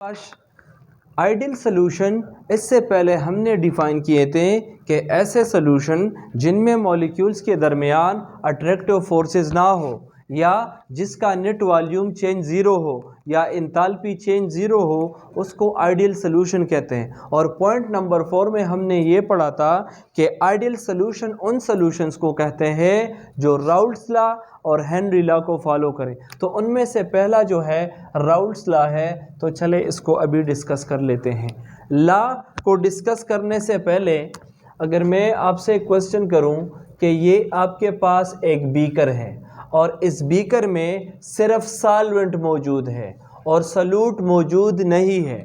Ideal solution, इससे पहले हमने डिफ़ाइन किए थे कि ऐसे सोल्यूशन जिनमें मॉलिक्यूल्स के दरमियान अट्रैक्टिव फोर्सेस ना हो या जिसका नेट वॉल्यूम चेंज ज़ीरो हो या इंथैल्पी चेंज ज़ीरो हो, उसको आइडियल सोल्यूशन कहते हैं। और पॉइंट नंबर 4 में हमने ये पढ़ा था कि आइडियल सोल्यूशन उन सोल्यूशंस को कहते हैं जो राउल्ट्स लॉ और हेनरी लॉ को फॉलो करें। तो उनमें से पहला जो है राउल्ट्स लॉ है, तो चले इसको अभी डिस्कस कर लेते हैं। लॉ को डिस्कस करने से पहले अगर मैं आपसे क्वेश्चन करूं कि ये आपके पास एक बीकर है और इस बीकर में सिर्फ सॉल्वेंट मौजूद है और सॉल्यूट मौजूद नहीं है,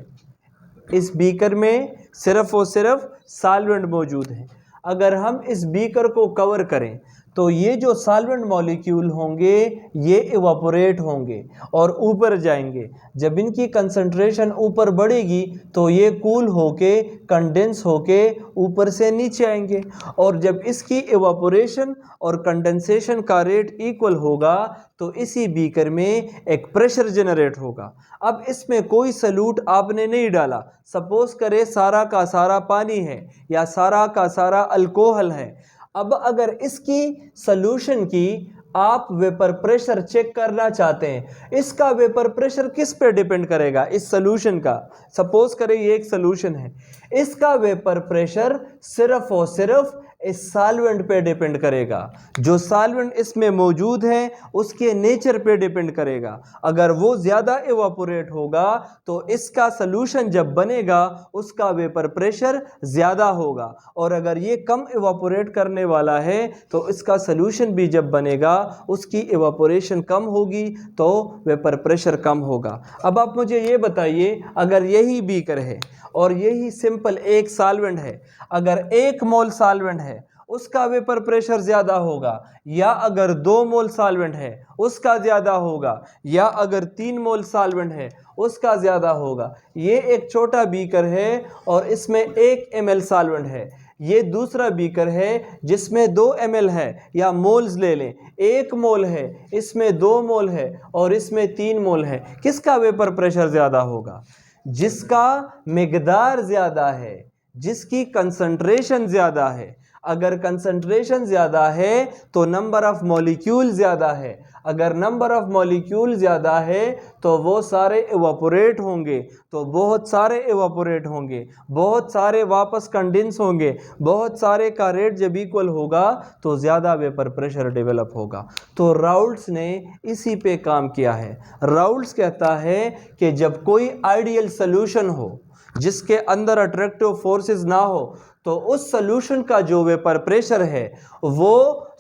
इस बीकर में सिर्फ और सिर्फ सॉल्वेंट मौजूद है। अगर हम इस बीकर को कवर करें तो ये जो सॉल्वेंट मॉलिक्यूल होंगे ये इवापोरेट होंगे और ऊपर जाएंगे। जब इनकी कंसंट्रेशन ऊपर बढ़ेगी तो ये कूल होके कंडेंस होके ऊपर से नीचे आएंगे और जब इसकी इवापोरेशन और कंडेंसेशन का रेट इक्वल होगा तो इसी बीकर में एक प्रेशर जनरेट होगा। अब इसमें कोई सॉल्यूट आपने नहीं डाला, सपोज करें सारा का सारा पानी है या सारा का सारा अल्कोहल है। अब अगर इसकी सॉल्यूशन की आप वेपर प्रेशर चेक करना चाहते हैं, इसका वेपर प्रेशर किस पे डिपेंड करेगा? इस सॉल्यूशन का, सपोज करें ये एक सॉल्यूशन है, इसका वेपर प्रेशर सिर्फ और सिर्फ इस सॉल्वेंट पे डिपेंड करेगा। जो सॉल्वेंट इसमें मौजूद है उसके नेचर पे डिपेंड करेगा। अगर वो ज़्यादा इवापोरेट होगा तो इसका सॉल्यूशन जब बनेगा उसका वेपर प्रेशर ज़्यादा होगा, और अगर ये कम इवापोरेट करने वाला है तो इसका सॉल्यूशन भी जब बनेगा उसकी इवापोरेशन कम होगी तो वेपर प्रेशर कम होगा। अब आप मुझे ये बताइए, अगर यही बीकर है और यही सिंपल एक सॉल्वेंट है, अगर 1 मोल सॉल्वेंट है उसका वेपर प्रेशर ज़्यादा होगा, या अगर 2 मोल सॉल्वेंट है उसका ज़्यादा होगा, या अगर 3 मोल सॉल्वेंट है उसका ज़्यादा होगा। ये एक छोटा बीकर है और इसमें 1 ml सॉल्वेंट है। ये दूसरा बीकर है जिसमें 2 ml है, या मोल्स ले लें, 1 मोल है, इसमें 2 मोल है और इसमें 3 मोल है। किसका वेपर प्रेशर ज़्यादा होगा? जिसका मिकदार ज़्यादा है, जिसकी कंसंट्रेशन ज़्यादा है। अगर कंसंट्रेशन ज़्यादा है तो नंबर ऑफ मॉलिक्यूल ज़्यादा है, अगर नंबर ऑफ मॉलिक्यूल ज़्यादा है तो वो सारे इवापोरेट होंगे, तो बहुत सारे इवापोरेट होंगे, बहुत सारे वापस कंडेंस होंगे, बहुत सारे का रेट जब इक्वल होगा तो ज़्यादा वेपर प्रेशर डेवलप होगा। तो राउल्ट्स ने इसी पे काम किया है। राउल्ट्स कहता है कि जब कोई आइडियल सोल्यूशन हो जिसके अंदर अट्रैक्टिव फोर्सेस ना हो तो उस सॉल्यूशन का जो वेपर प्रेशर है वो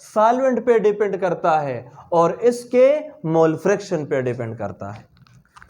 सॉल्वेंट पे डिपेंड करता है और इसके मोल फ्रैक्शन पे डिपेंड करता है।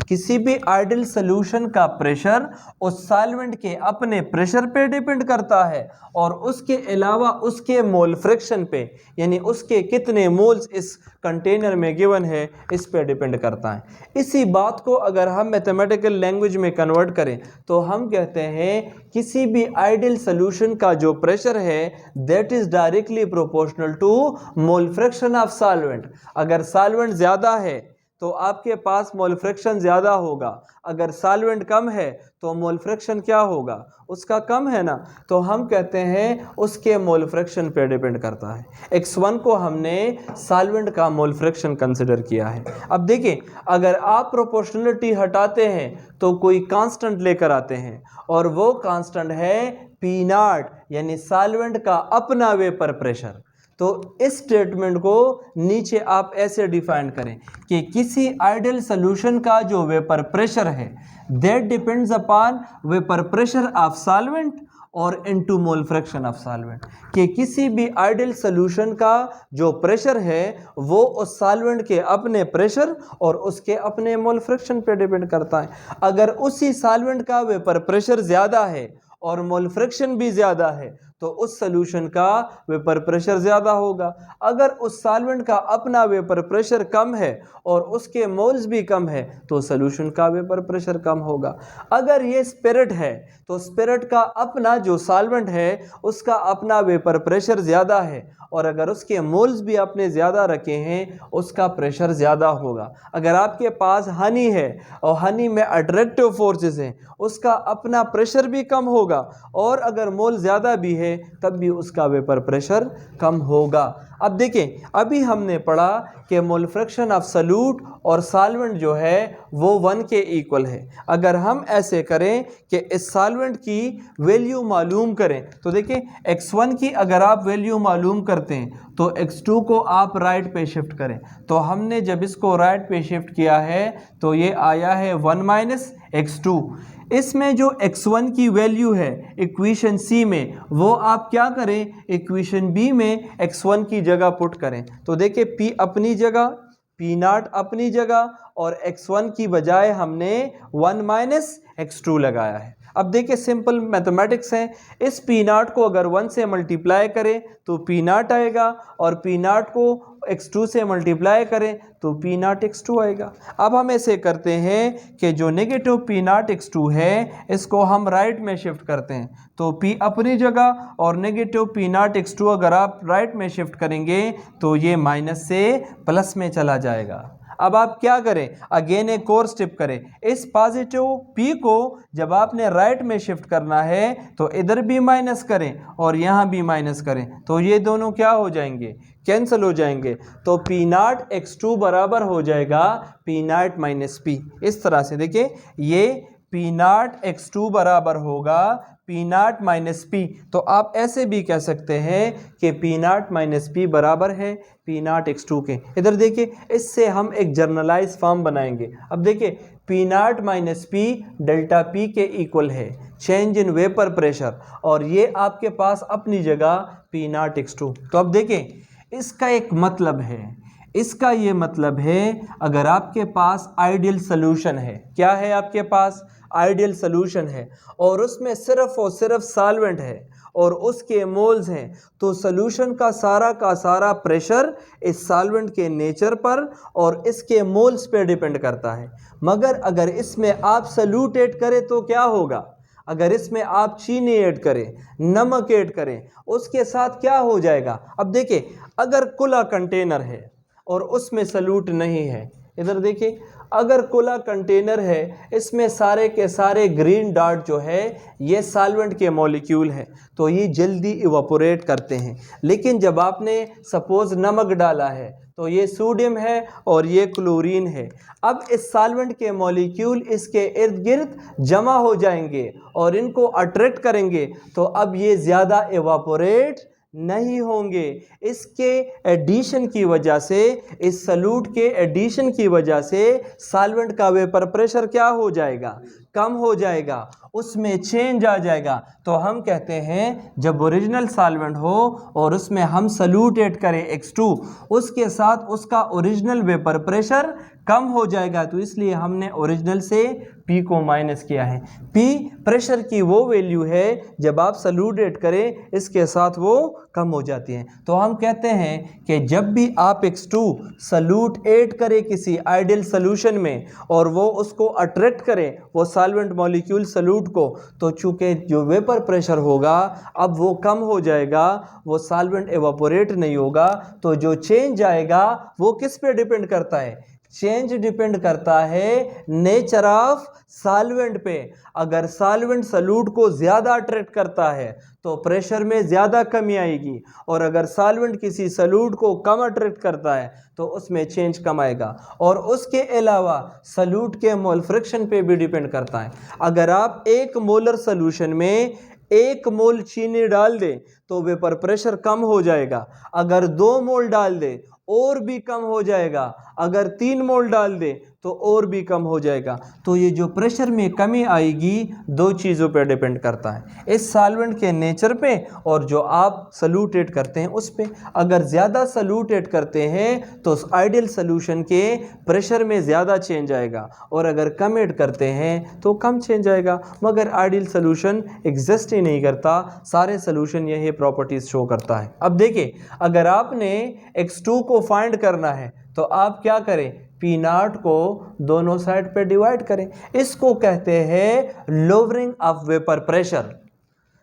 किसी भी आइडियल सॉल्यूशन का प्रेशर उस सॉल्वेंट के अपने प्रेशर पे डिपेंड करता है और उसके अलावा उसके मोल फ्रैक्शन पे, यानी उसके कितने मोल्स इस कंटेनर में गिवन है, इस पे डिपेंड करता है। इसी बात को अगर हम मैथमेटिकल लैंग्वेज में कन्वर्ट करें तो हम कहते हैं किसी भी आइडियल सॉल्यूशन का जो प्रेशर है that is directly proportional to mole fraction of solvent. अगर सॉल्वेंट ज़्यादा है तो आपके पास मोल फ्रैक्शन ज़्यादा होगा, अगर सॉल्वेंट कम है तो मोल फ्रैक्शन क्या होगा? उसका कम है ना। तो हम कहते हैं उसके मोल फ्रैक्शन पे डिपेंड करता है। x1 को हमने सॉल्वेंट का मोल फ्रैक्शन कंसिडर किया है। अब देखिए, अगर आप प्रोपोर्शनलिटी हटाते हैं तो कोई कांस्टेंट लेकर आते हैं और वो कांस्टेंट है P0, यानी सॉल्वेंट का अपना वेपर प्रेशर। तो इस स्टेटमेंट को नीचे आप ऐसे डिफाइन करें कि किसी आइडियल सॉल्यूशन का जो वेपर प्रेशर है that depends upon vapour pressure of solvent और into mole fraction of solvent. कि किसी भी आइडियल सॉल्यूशन का जो प्रेशर है वो उस सॉल्वेंट के अपने प्रेशर और उसके अपने मोल फ्रैक्शन पे डिपेंड करता है। अगर उसी सॉल्वेंट का वेपर प्रेशर ज़्यादा है और मोल फ्रैक्शन भी ज़्यादा है तो उस सॉल्यूशन का वेपर प्रेशर ज़्यादा होगा। अगर उस सॉल्वेंट का अपना वेपर प्रेशर कम है और उसके मोल्स भी कम है तो सॉल्यूशन का वेपर प्रेशर कम होगा। अगर ये स्पिरिट है तो स्पिरिट का अपना जो सॉल्वेंट है उसका अपना वेपर प्रेशर ज़्यादा है, और अगर उसके मोल्स भी आपने ज़्यादा रखे हैं उसका प्रेशर ज़्यादा होगा। अगर आपके पास हनी है और हनी में अट्रैक्टिव फोर्सेस हैं उसका अपना प्रेशर भी कम होगा, और अगर मोल ज़्यादा भी है तब भी उसका वेपर प्रेशर कम होगा। अब देखें, अभी हमने पढ़ा कि मोल फ्रैक्शन ऑफ सॉल्यूट और सॉल्वेंट जो है वो 1 के इक्वल है। अगर हम ऐसे करें कि इस सॉल्वेंट की वैल्यू मालूम करें तो देखें x1 की अगर आप वैल्यू मालूम करते हैं तो x2 को आप राइट पे शिफ्ट करें। तो हमने जब इसको राइट पे शिफ्ट किया है तो ये आया है 1 माइनस x2। इसमें जो x1 की वैल्यू है इक्वेशन सी में वो आप क्या करें, इक्वेशन बी में x1 की जगह पुट करें। तो देखिए p अपनी जगह, p नॉट अपनी जगह, और x1 की बजाय हमने 1 माइनस x2 लगाया है। अब देखिए सिंपल मैथमेटिक्स है, इस पी नॉट को अगर 1 से मल्टीप्लाई करें तो पी नॉट आएगा, और पी नॉट को x2 से मल्टीप्लाई करें तो पी नॉट x2 आएगा। अब हम ऐसे करते हैं कि जो नेगेटिव पी नॉट x2 है इसको हम राइट में शिफ्ट करते हैं। तो p अपनी जगह और नेगेटिव पी नॉट x2 अगर आप राइट में शिफ्ट करेंगे तो ये माइनस से प्लस में चला जाएगा। अब आप क्या करें, अगेन एक और स्टेप करें, इस पॉजिटिव p को जब आपने राइट में शिफ्ट करना है तो इधर भी माइनस करें और यहाँ भी माइनस करें, तो ये दोनों क्या हो जाएंगे, कैंसिल हो जाएंगे। तो पी नॉट x2 बराबर हो जाएगा पी नॉट माइनस पी। इस तरह से देखिए ये पी नॉट x2 बराबर होगा पी नॉट माइनस पी। तो आप ऐसे भी कह सकते हैं कि पी नॉट माइनस पी बराबर है पी नॉट x2 के। इधर देखिए इससे हम एक जर्नलाइज फॉर्म बनाएंगे। अब देखिए P not minus P delta P के इक्वल है चेंज इन वेपर प्रेशर, और ये आपके पास अपनी जगह पी नॉट x2। तो अब देखें इसका एक मतलब है, इसका ये मतलब है अगर आपके पास आइडियल सॉल्यूशन है, क्या है आपके पास आइडियल सॉल्यूशन है और उसमें सिर्फ और सिर्फ सॉल्वेंट है और उसके मोल्स हैं, तो सॉल्यूशन का सारा प्रेशर इस सॉल्वेंट के नेचर पर और इसके मोल्स पे डिपेंड करता है। मगर अगर इसमें आप सॉल्यूट ऐड करें तो क्या होगा, अगर इसमें आप चीनी ऐड करें, नमक ऐड करें, उसके साथ क्या हो जाएगा। अब देखिए अगर खुला कंटेनर है और उसमें सॉल्यूट नहीं है, इधर देखिए अगर खुला कंटेनर है इसमें सारे के सारे ग्रीन डॉट जो है ये सॉल्वेंट के मॉलिक्यूल हैं तो ये जल्दी इवापोरेट करते हैं। लेकिन जब आपने सपोज नमक डाला है तो ये सोडियम है और ये क्लोरीन है। अब इस सॉल्वेंट के मॉलिक्यूल इसके इर्द गिर्द जमा हो जाएंगे और इनको अट्रैक्ट करेंगे, तो अब ये ज़्यादा इवापोरेट नहीं होंगे। इसके एडिशन की वजह से, इस सॉल्यूट के एडिशन की वजह से सॉल्वेंट का वेपर प्रेशर क्या हो जाएगा, कम हो जाएगा, उसमें चेंज आ जाएगा। तो हम कहते हैं जब ओरिजिनल सॉल्वेंट हो और उसमें हम सॉल्यूट ऐड करें x2, उसके साथ उसका ओरिजिनल वेपर प्रेशर कम हो जाएगा, तो इसलिए हमने ओरिजिनल से P को माइनस किया है। P प्रेशर की वो वैल्यू है जब आप सॉल्यूट ऐड करें इसके साथ वो कम हो जाती है। तो हम कहते हैं कि जब भी आप x2 सॉल्यूट ऐड करें किसी आइडियल सॉल्यूशन में और वो उसको अट्रैक्ट करें वो सॉल्वेंट मॉलिक्यूल सॉल्यूट को, तो चूंकि जो वेपर प्रेशर होगा अब वो कम हो जाएगा, वो सॉल्वेंट एवापोरेट नहीं होगा। तो जो चेंज आएगा वो किस पे डिपेंड करता है, चेंज डिपेंड करता है नेचर ऑफ सॉल्वेंट पे। अगर सॉल्वेंट सॉल्यूट को ज़्यादा अट्रैक्ट करता है तो प्रेशर में ज़्यादा कमी आएगी, और अगर सॉल्वेंट किसी सॉल्यूट को कम अट्रैक्ट करता है तो उसमें चेंज कम आएगा। और उसके अलावा सॉल्यूट के मोल फ्रैक्शन पे भी डिपेंड करता है। अगर आप 1 मोलर सॉल्यूशन में 1 मोल चीनी डाल दें तो वेपर प्रेशर कम हो जाएगा, अगर 2 मोल डाल दें और भी कम हो जाएगा, अगर 3 मोल डाल दें तो और भी कम हो जाएगा। तो ये जो प्रेशर में कमी आएगी 2 चीज़ों पे डिपेंड करता है, इस सॉल्वेंट के नेचर पे और जो आप सल्यूट ऐड करते हैं उस पे। अगर ज़्यादा सल्यूट ऐड करते हैं तो आइडियल सॉल्यूशन के प्रेशर में ज़्यादा चेंज आएगा, और अगर कम ऐड करते हैं तो कम चेंज आएगा। मगर आइडियल सॉल्यूशन एग्जिस्ट ही नहीं करता, सारे सॉल्यूशन यही प्रॉपर्टीज़ शो करता है। अब देखिए, अगर आपने x2 को फाइंड करना है तो आप क्या करें, पी नॉट को दोनों साइड पे डिवाइड करें। इसको कहते हैं लोअरिंग ऑफ वेपर प्रेशर।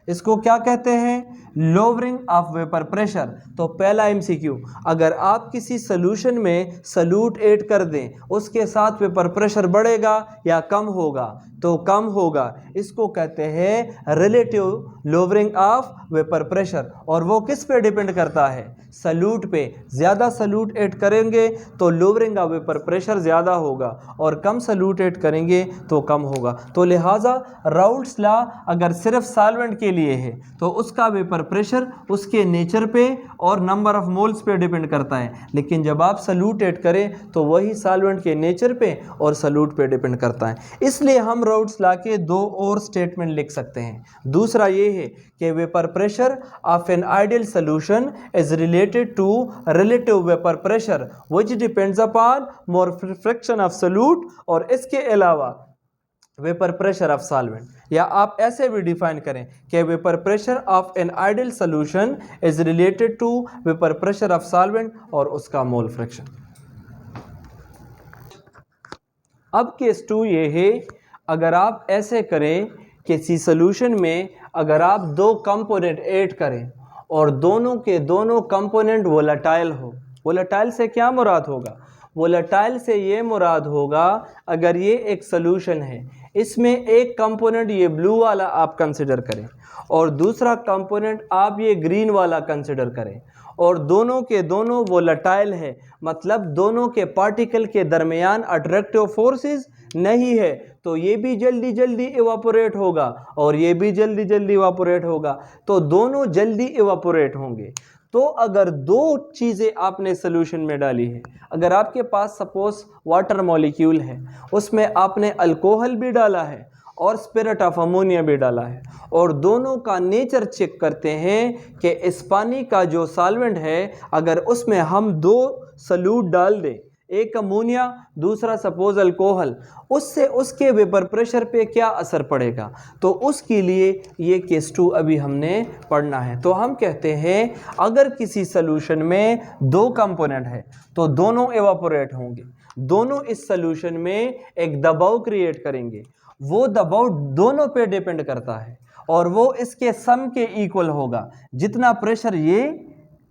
इसको क्या कहते हैं, लोअरिंग ऑफ वेपर प्रेशर। तो पहला एमसीक्यू, अगर आप किसी सोल्यूशन में सल्यूट ऐड कर दें उसके साथ वेपर प्रेशर बढ़ेगा या कम होगा, तो कम होगा। इसको कहते हैं relative lowering of vapour pressure, और वो किस पे डिपेंड करता है, सल्यूट पे। ज़्यादा सल्यूट ऐड करेंगे तो लोअरिंग ऑफ वेपर प्रेशर ज़्यादा होगा, और कम सल्यूट ऐड करेंगे तो कम होगा। तो लिहाजा राउल्ट्स लॉ अगर सिर्फ सॉल्वेंट के लिए है तो उसका वेपर प्रेशर उसके नेचर पे और नंबर ऑफ मोल्स पे डिपेंड करता है, लेकिन जब आप सल्यूट ऐड करें तो वही सॉल्वेंट के नेचर पे और सल्यूट पे डिपेंड करता है। इसलिए हम राउल्ट्स लॉ के 2 और स्टेटमेंट लिख सकते हैं। दूसरा ये है कि vapour pressure of an ideal solution is related to relative vapour pressure which depends upon mole fraction of solute, और इसके अलावा वेपर प्रेशर ऑफ सॉल्वेंट। या आप ऐसे भी डिफाइन करें कि vapour pressure of an ideal solution is related to vapour pressure of solvent और उसका मोल फ्रैक्शन। अब केस 2 ये है, अगर आप ऐसे करें किसी सॉल्यूशन में अगर आप 2 कंपोनेंट ऐड करें और दोनों के दोनों कंपोनेंट वोलेटाइल हो। वोलेटाइल से क्या मुराद होगा, वोलेटाइल से ये मुराद होगा अगर ये एक सॉल्यूशन है, इसमें एक कंपोनेंट ये ब्लू वाला आप कंसिडर करें और दूसरा कंपोनेंट आप ये ग्रीन वाला कंसिडर करें, और दोनों के दोनों वोलेटाइल है, मतलब दोनों के पार्टिकल के दरमियान अट्रैक्टिव फोर्सेस नहीं है, तो ये भी जल्दी जल्दी इवापोरेट होगा और ये भी जल्दी जल्दी इवापोरेट होगा, तो दोनों जल्दी इवापोरेट होंगे। तो अगर 2 चीज़ें आपने सोल्यूशन में डाली है, अगर आपके पास सपोज वाटर मॉलिक्यूल है, उसमें आपने अल्कोहल भी डाला है और स्पिरिट ऑफ अमोनिया भी डाला है, और दोनों का नेचर चेक करते हैं कि इस पानी का जो सॉल्वेंट है अगर उसमें हम 2 सॉल्यूट डाल दें, एक अमोनिया दूसरा सपोज अल्कोहल, उससे उसके वेपर प्रेशर पे क्या असर पड़ेगा, तो उसके लिए ये केस 2 अभी हमने पढ़ना है। तो हम कहते हैं अगर किसी सॉल्यूशन में 2 कंपोनेंट है तो दोनों एवापोरेट होंगे, दोनों इस सॉल्यूशन में एक दबाव क्रिएट करेंगे, वो दबाव दोनों पे डिपेंड करता है और वो इसके सम के इक्वल होगा। जितना प्रेशर ये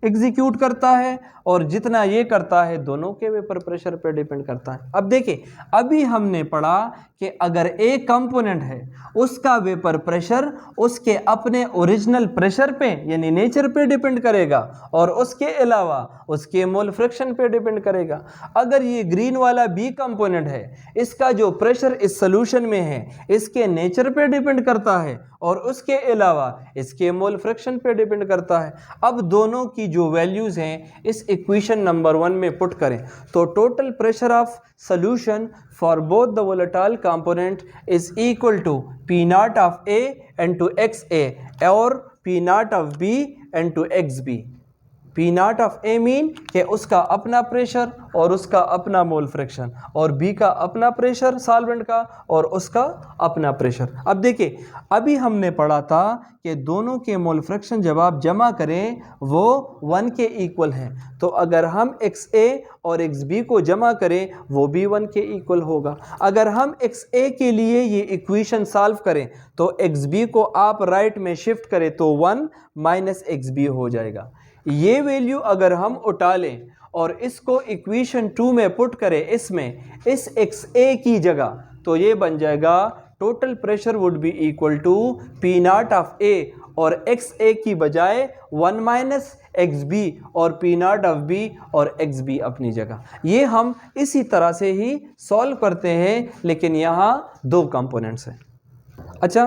एग्जीक्यूट करता है और जितना ये करता है, दोनों के वेपर प्रेशर पे डिपेंड करता है। अब देखिए, अभी हमने पढ़ा कि अगर एक कंपोनेंट है उसका वेपर प्रेशर उसके अपने ओरिजिनल प्रेशर पे यानी नेचर पे डिपेंड करेगा और उसके अलावा उसके मोल फ्रैक्शन पे डिपेंड करेगा। अगर ये ग्रीन वाला बी कंपोनेंट है, इसका जो प्रेशर इस सोल्यूशन में है इसके नेचर पे डिपेंड करता है और उसके अलावा इसके मोल फ्रैक्शन पे डिपेंड करता है। अब दोनों की जो वैल्यूज़ हैं इस इक्वेशन नंबर 1 में पुट करें तो total pressure of solution for both the volatile component is equal to P naught of A and to X A और P naught of B and to X B. P naught of A mean कि उसका अपना pressure और उसका अपना mole fraction, और B का अपना प्रेशर सॉल्वेंट का और उसका अपना प्रेशर। अब देखिए, अभी हमने पढ़ा था कि दोनों के मोल फ्रैक्शन जब आप जमा करें वो 1 के इक्वल हैं, तो अगर हम XA और XB को जमा करें वो भी 1 के इक्वल होगा। अगर हम XA के लिए ये इक्वेशन सॉल्व करें तो XB को आप राइट में शिफ्ट करें तो 1 माइनस XB हो जाएगा। ये वैल्यू अगर हम उठा लें और इसको इक्वेशन 2 में पुट करें इसमें इस XA की जगह, तो ये बन जाएगा total pressure would be equal to P naught of A और XA की बजाय 1 माइनस XB और पी नॉट ऑफ B और XB अपनी जगह। ये हम इसी तरह से ही सॉल्व करते हैं, लेकिन यहाँ 2 कंपोनेंट्स हैं। अच्छा,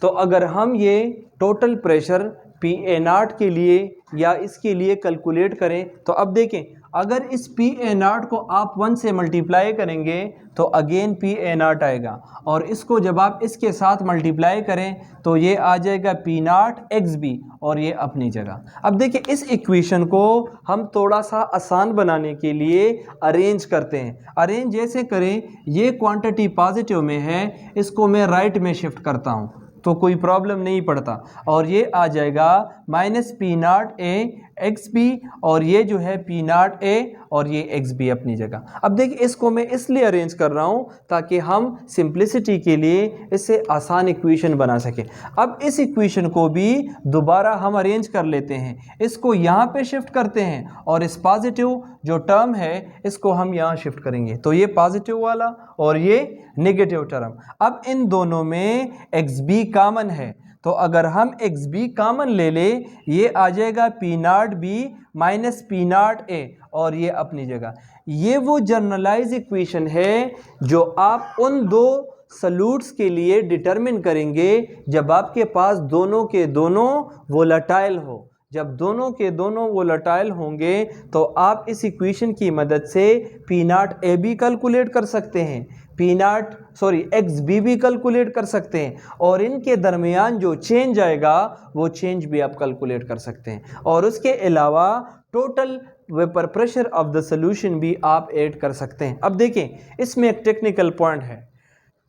तो अगर हम ये टोटल प्रेशर PA0 के लिए या इसके लिए कैलकुलेट करें तो अब देखें, अगर इस पी ए नॉट को आप 1 से मल्टीप्लाई करेंगे तो अगेन पी ए नॉट आएगा, और इसको जब आप इसके साथ मल्टीप्लाई करें तो ये आ जाएगा पी नॉट एक्स बी, और ये अपनी जगह। अब देखिए इस इक्वेशन को हम थोड़ा सा आसान बनाने के लिए अरेंज करते हैं। अरेंज जैसे करें, ये क्वांटिटी पॉजिटिव में है, इसको मैं राइट में शिफ्ट करता हूँ तो कोई प्रॉब्लम नहीं पड़ता, और ये आ जाएगा minus P nought A X B, और ये जो है पी नॉट ए और ये एक्स बी अपनी जगह। अब देखिए इसको मैं इसलिए अरेंज कर रहा हूँ ताकि हम सिंप्लिसिटी के लिए इससे आसान इक्वेशन बना सकें। अब इस इक्वेशन को भी दोबारा हम अरेंज कर लेते हैं, इसको यहाँ पे शिफ्ट करते हैं, और इस पॉजिटिव जो टर्म है इसको हम यहाँ शिफ्ट करेंगे, तो ये पॉजिटिव वाला और ये नेगेटिव टर्म। अब इन दोनों में एक्स बी कॉमन है, तो अगर हम एक्स बी कॉमन ले ले, ये आ जाएगा P not B minus P nought A, और ये अपनी जगह। ये वो जनरलाइज इक्वेशन है जो आप उन दो सॉल्यूट्स के लिए डिटरमिन करेंगे जब आपके पास दोनों के दोनों वोलेटाइल हो। जब दोनों के दोनों वोलेटाइल होंगे तो आप इस इक्वेशन की मदद से P nought A B calculate कर सकते हैं, एक्स बी भी कैलकुलेट कर सकते हैं, और इनके दरमियान जो चेंज आएगा वो चेंज भी आप कैलकुलेट कर सकते हैं, और उसके अलावा total vapour pressure of the solution भी आप ऐड कर सकते हैं। अब देखें इसमें एक टेक्निकल पॉइंट है।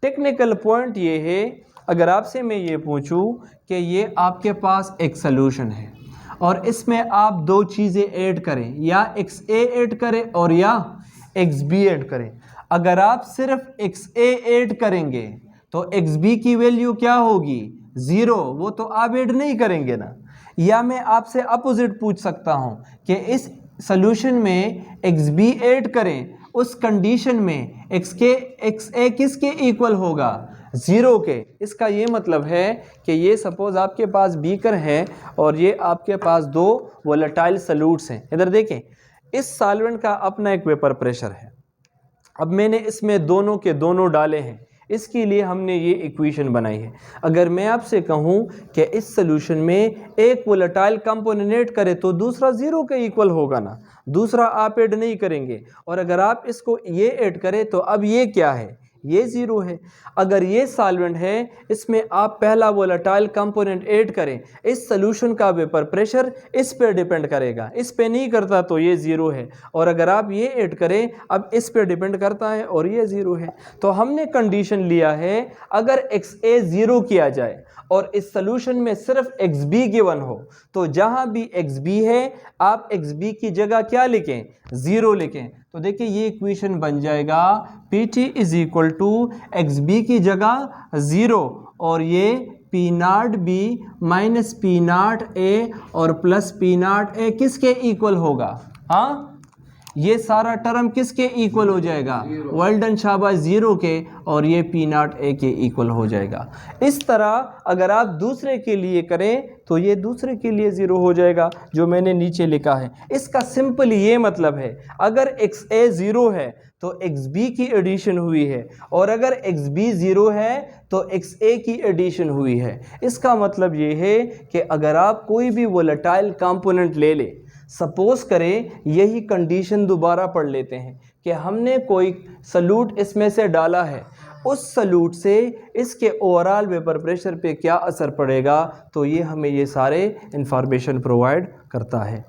टेक्निकल पॉइंट ये है, अगर आपसे मैं ये पूछूं कि ये आपके पास एक सॉल्यूशन है और इसमें आप दो चीज़ें ऐड करें, या एक्स ए ऐड करें और या एक्स बी ऐड करें। अगर आप सिर्फ एक्स ए ऐड करेंगे तो एक्स बी की वैल्यू क्या होगी? 0, वो तो आप ऐड नहीं करेंगे ना। या मैं आपसे अपोजिट पूछ सकता हूँ कि इस सॉल्यूशन में एक्स बी ऐड करें, उस कंडीशन में एक्स ए किसके इक्वल होगा? 0 के। इसका ये मतलब है कि ये सपोज आपके पास बीकर है और ये आपके पास दो वोलेटाइल सॉल्यूट्स हैं। इधर देखें, इस सॉल्वेंट का अपना एक वेपर प्रेशर है। अब मैंने इसमें दोनों के दोनों डाले हैं, इसके लिए हमने ये इक्वेशन बनाई है। अगर मैं आपसे कहूँ कि इस सॉल्यूशन में एक वोलेटाइल कंपोनेंट ऐड करें तो दूसरा 0 के इक्वल होगा ना, दूसरा आप ऐड नहीं करेंगे। और अगर आप इसको ये ऐड करें तो अब ये क्या है? ये 0 है। अगर ये सॉल्वेंट है, इसमें आप पहला वोलेटाइल कंपोनेंट ऐड करें, इस सॉल्यूशन का वेपर प्रेशर इस पे डिपेंड करेगा, इस पे नहीं करता तो ये 0 है। और अगर आप ये ऐड करें, अब इस पे डिपेंड करता है और ये 0 है। तो हमने कंडीशन लिया है, अगर एक्स ए 0 किया जाए और इस सॉल्यूशन में सिर्फ एक्स बी गिवन हो, तो जहां भी एक्स बी है आप एक्स बी की जगह क्या लिखें? 0 लिखें। तो देखिए ये इक्वेशन बन जाएगा P T is equal to X B की जगह 0 और ये P not B minus P nought A और प्लस पी नॉट ए किसके इक्वल होगा? हाँ, ये सारा टर्म किसके इक्वल हो जाएगा? वेल डन, शाबाश, 0 के, और ये पी नॉट ए के इक्वल हो जाएगा। इस तरह अगर आप दूसरे के लिए करें तो ये दूसरे के लिए 0 हो जाएगा, जो मैंने नीचे लिखा है। इसका सिंपल ये मतलब है, अगर एक्स ए 0 है तो एक्स बी की एडिशन हुई है, और अगर एक्स बी 0 है तो एक्स ए की एडिशन हुई है। इसका मतलब ये है कि अगर आप कोई भी वोलेटाइल कंपोनेंट ले लें, सपोज करें, यही कंडीशन दोबारा पढ़ लेते हैं कि हमने कोई सॉल्यूट इसमें से डाला है, उस सॉल्यूट से इसके ओवरऑल वेपर प्रेशर पे क्या असर पड़ेगा, तो ये हमें ये सारे इंफॉर्मेशन प्रोवाइड करता है।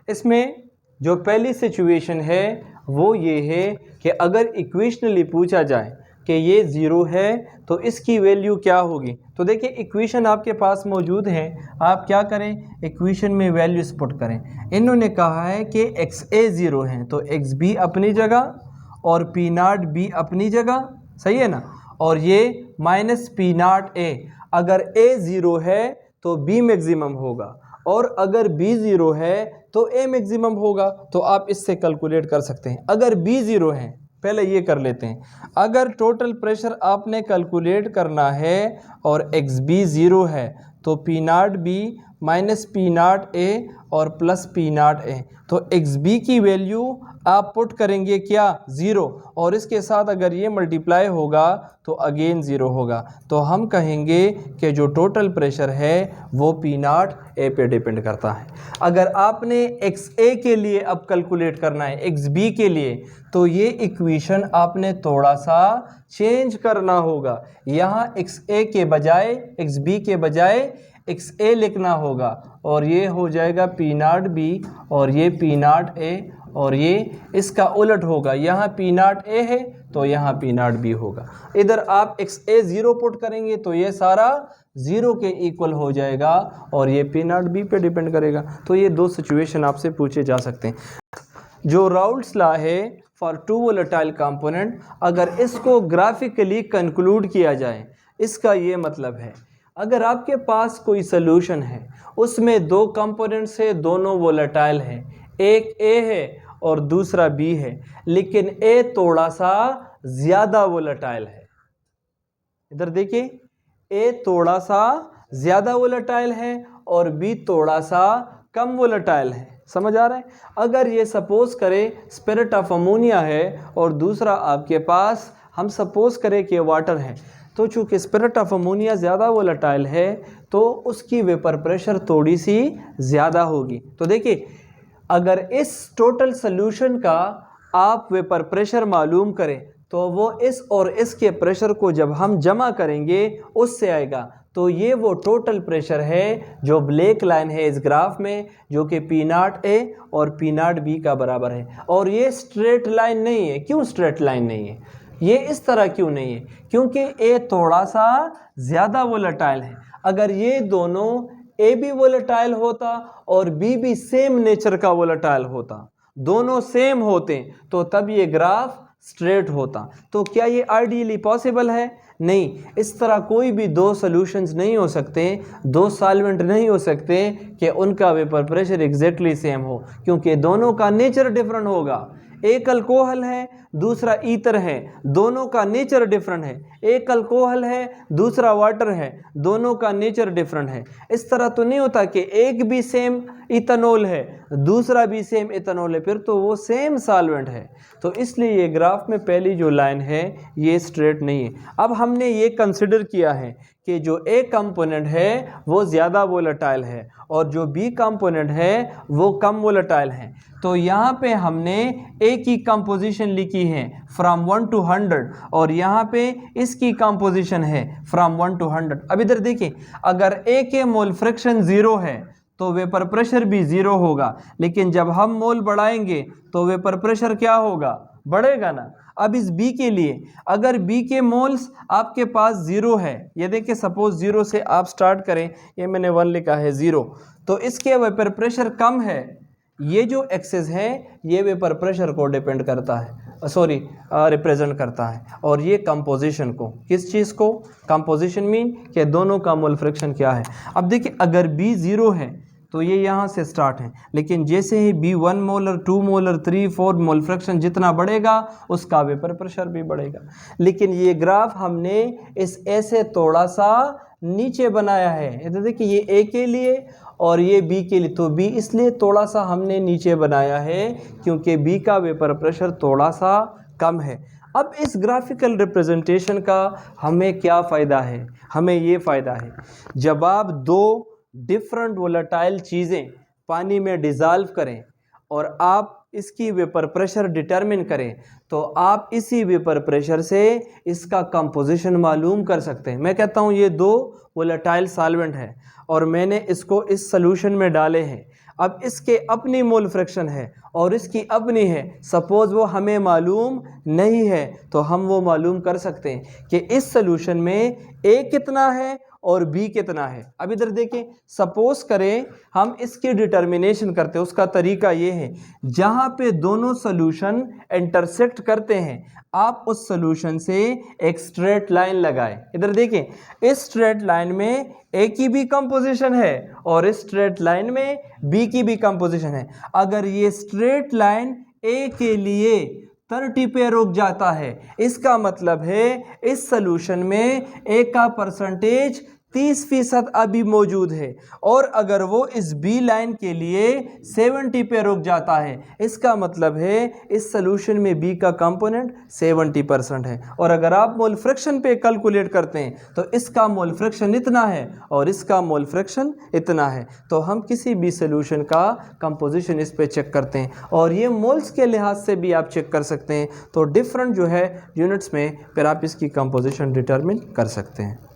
इसमें जो पहली सिचुएशन है वो ये है कि अगर इक्वेशनली पूछा जाए कि ये 0 है तो इसकी वैल्यू क्या होगी। तो देखिए इक्वेशन आपके पास मौजूद है, आप क्या करें, इक्वेशन में वैल्यूज पुट करें। इन्होंने कहा है कि एक्स ए 0 है तो एक्स बी अपनी जगह और पी नॉट बी अपनी जगह, सही है ना, और ये माइनस पी नॉट ए। अगर ए 0 है तो बी मैक्सिमम होगा, और अगर बी 0 है तो ए मैक्सिमम होगा। तो आप इससे कैलकुलेट कर सकते हैं। अगर बी 0 है, पहले ये कर लेते हैं, अगर टोटल प्रेशर आपने कैलकुलेट करना है और एक्स बी 0 है तो P not B minus P naught A और प्लस पी नाट ए। तो एक्स बी की वैल्यू आप पुट करेंगे क्या 0, और इसके साथ अगर ये मल्टीप्लाई होगा तो अगेन 0 होगा। तो हम कहेंगे कि जो टोटल प्रेशर है वो पी नाट ए पे डिपेंड करता है। अगर आपने एक्स ए के लिए अब कैलकुलेट करना है एक्स बी के लिए, तो ये इक्वेशन आपने थोड़ा सा चेंज करना होगा। यहाँ एक्स ए के बजाय एक्स बी के बजाय एक्स ए लिखना होगा, और ये हो जाएगा पी नाट बी और ये पी नाट ए, और ये इसका उलट होगा, यहाँ पी नाट ए है तो यहाँ पी नाट बी होगा। इधर आप एक्स ए 0 पुट करेंगे तो ये सारा 0 के इक्वल हो जाएगा, और ये पी नाट बी पे डिपेंड करेगा। तो ये दो सिचुएशन आपसे पूछे जा सकते हैं। जो राउल्ट्स लॉ है फॉर टू वोलेटाइल कंपोनेंट, अगर इसको ग्राफिकली कंक्लूड किया जाए, इसका ये मतलब है अगर आपके पास कोई सोल्यूशन है उसमें दो कंपोनेंट्स है, दोनों वोलेटाइल है, एक ए है और दूसरा बी है, लेकिन ए थोड़ा सा ज़्यादा वोलेटाइल है। इधर देखिए, ए थोड़ा सा ज़्यादा वोलेटाइल है और बी थोड़ा सा कम वोलेटाइल है। समझ आ रहा है? अगर ये सपोज करें स्पिरिट ऑफ अमोनिया है और दूसरा आपके पास हम सपोज करें कि वाटर है, तो चूँकि स्पिरिट ऑफ अमोनिया ज़्यादा वोलेटाइल है तो उसकी वेपर प्रेशर थोड़ी सी ज़्यादा होगी। तो देखिए, अगर इस टोटल सोल्यूशन का आप वेपर प्रेशर मालूम करें तो वो इस और इसके प्रेशर को जब हम जमा करेंगे उससे आएगा। तो ये वो टोटल प्रेशर है जो ब्लैक लाइन है इस ग्राफ में, जो कि पी नाट ए और पी नाट बी का बराबर है। और ये स्ट्रेट लाइन नहीं है। क्यों स्ट्रेट लाइन नहीं है? ये इस तरह क्यों नहीं है? क्योंकि ए थोड़ा सा ज़्यादा वोलेटाइल है। अगर ये दोनों ए भी वोलेटाइल होता और बी भी सेम नेचर का वोलेटाइल होता, दोनों सेम होते, तो तब ये ग्राफ स्ट्रेट होता। तो क्या ये आइडियली पॉसिबल है? नहीं। इस तरह कोई भी दो सॉल्यूशंस नहीं हो सकते, दो सॉल्वेंट नहीं हो सकते कि उनका वेपर प्रेशर एग्जैक्टली सेम हो, क्योंकि दोनों का नेचर डिफरेंट होगा। एक अल्कोहल है, दूसरा ईथर है, दोनों का नेचर डिफरेंट है। एक अल्कोहल है, दूसरा वाटर है, दोनों का नेचर डिफरेंट है। इस तरह तो नहीं होता कि एक भी सेम इथेनॉल है, दूसरा भी सेम इथेनॉल है, फिर तो वो सेम सॉल्वेंट है। तो इसलिए ये ग्राफ में पहली जो लाइन है ये स्ट्रेट नहीं है। अब हमने ये कंसिडर किया है कि जो ए कंपोनेंट है वो ज़्यादा वोलेटाइल है और जो बी कंपोनेंट है वो कम वोलेटाइल है। तो यहाँ पे हमने ए की कंपोजिशन लिखी है फ्रॉम 1 to 100 और यहाँ पे इसकी कंपोजिशन है फ्रॉम 1 to 100। अब इधर देखिए, अगर ए के मोल फ्रैक्शन 0 है तो वेपर प्रेशर भी 0 होगा, लेकिन जब हम मोल बढ़ाएंगे तो वेपर प्रेशर क्या होगा? बढ़ेगा ना। अब इस बी के लिए, अगर बी के मोल्स आपके पास 0 है, ये देखिए सपोज 0 से आप स्टार्ट करें, ये मैंने 1 लिखा है 0, तो इसके वेपर प्रेशर कम है। ये जो एक्सेस है ये वेपर प्रेशर को डिपेंड करता है, रिप्रेजेंट करता है, और ये कंपोजिशन को, किस चीज़ को? कंपोजिशन मीन कि दोनों का मोल फ्रैक्शन क्या है। अब देखिए, अगर बी 0 है तो ये यहाँ से स्टार्ट है, लेकिन जैसे ही B 1 molar 2 molar 3 4 mole fraction जितना बढ़ेगा उसका वेपर प्रेशर भी बढ़ेगा। लेकिन ये ग्राफ हमने इस ए से थोड़ा सा नीचे बनाया है। तो देखिए, ये ए के लिए और ये बी के लिए, तो बी इसलिए थोड़ा सा हमने नीचे बनाया है क्योंकि बी का वेपर प्रेशर थोड़ा सा कम है। अब इस ग्राफिकल रिप्रेजेंटेशन का हमें क्या फ़ायदा है? हमें ये फ़ायदा है, जब आप दो डिफरेंट वोलेटाइल चीज़ें पानी में डिज़ाल्व करें और आप इसकी वेपर प्रेशर डिटरमिन करें, तो आप इसी वेपर प्रेशर से इसका कंपोजिशन मालूम कर सकते हैं। मैं कहता हूँ ये दो वोलेटाइल सॉल्वेंट है और मैंने इसको इस सॉल्यूशन में डाले हैं। अब इसके अपनी मोल फ्रैक्शन है और इसकी अपनी है। सपोज़ वो हमें मालूम नहीं है तो हम वो मालूम कर सकते हैं कि इस सॉल्यूशन में ए कितना है और बी कितना है। अब इधर देखें, सपोज करें हम इसकी डिटर्मिनेशन करते हैं, उसका तरीका ये है, जहाँ पे दोनों सोल्यूशन इंटरसेक्ट करते हैं आप उस सोल्यूशन से एक स्ट्रेट लाइन लगाएं। इधर देखें, इस स्ट्रेट लाइन में ए की भी कंपोजिशन है और इस स्ट्रेट लाइन में बी की भी कंपोजिशन है। अगर ये स्ट्रेट लाइन ए के लिए 30 पे रुक जाता है, इसका मतलब है इस सोल्यूशन में ए का परसेंटेज 30% अभी मौजूद है, और अगर वो इस बी लाइन के लिए 70 पे रुक जाता है, इसका मतलब है इस सोल्यूशन में बी का कंपोनेंट 70% है। और अगर आप मोल फ्रैक्शन पे कैलकुलेट करते हैं तो इसका मोल फ्रैक्शन इतना है और इसका मोल फ्रैक्शन इतना है। तो हम किसी भी सोल्यूशन का कंपोजिशन इस पे चेक करते हैं, और ये मोल्स के लिहाज से भी आप चेक कर सकते हैं। तो डिफरेंट जो है यूनिट्स में फिर आप इसकी कंपोजिशन डिटरमिन कर सकते हैं।